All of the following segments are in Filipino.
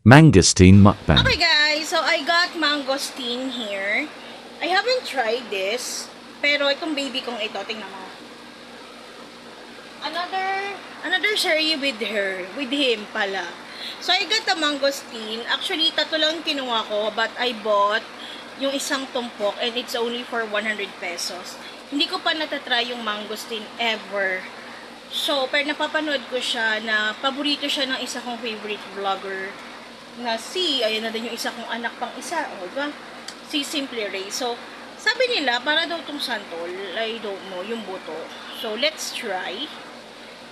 Mangosteen mukbang. Okay guys, so I got mangosteen here. I haven't tried this, pero itong baby kong ito, tingnan mo. Another cherry with him pala. So I got the mangosteen. Actually, tatlo lang kinuha ko, but I bought yung isang tumpok and it's only for 100 pesos. Hindi ko pa natatry yung mangosteen ever. So, pero napapanood ko siya na paborito siya ng isa kong favorite vlogger na ayan na din yung isa kong anak pang isa, diba? Si Simply Ray. So, sabi nila, para daw itong santol, I don't know, yung buto. So, let's try.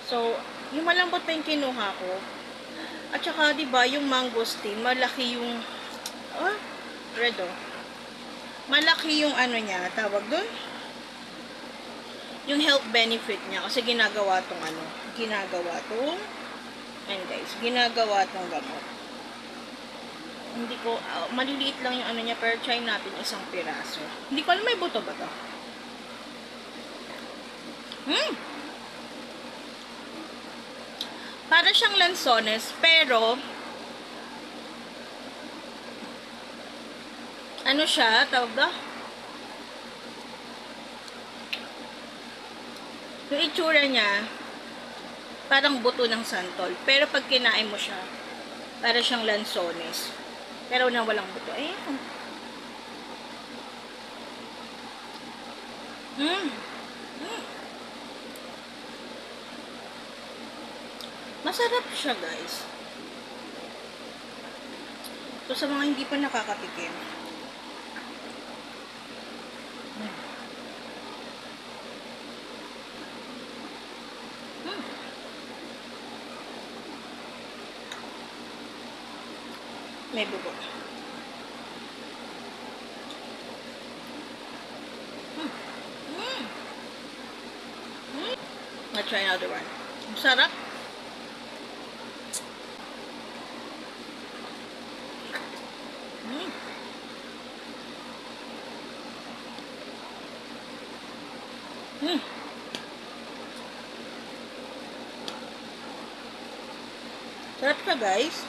So, yung malambot pa yung kinuha ko. At saka, diba, yung mangosteen, malaki yung, red malaki yung ano niya, tawag doon? Yung health benefit niya. Kasi ginagawa tong ginagawa tong gamot. Hindi ko, maliliit lang yung ano niya, pero try natin isang piraso. Hindi ko alam, may buto ba to? Para siyang lansones, pero, ano siya, tawag ba? Yung itsura niya, parang buto ng santol. Pero pag kinain mo siya, para siyang lansones. Pero na walang buto. Ayan. Masarap siya, guys. So, sa mga hindi pa nakakatikim. May buto. Let's try another one. Sarap. Sarap siya, guys.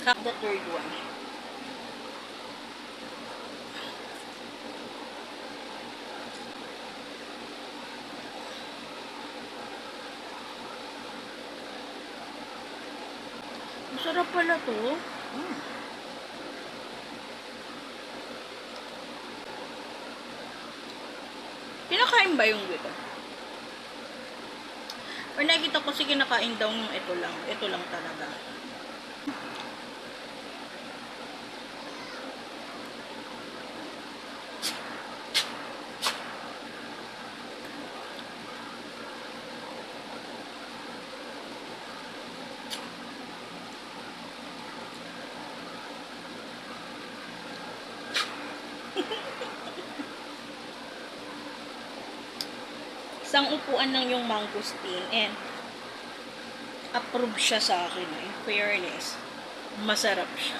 The third one. Masarap pala to. Kinakain ba yung dito? Or nakita ko si kinakain daw ng ito lang talaga. Isang upuan lang yung mangosteen and approve siya sa akin. In fairness, masarap siya.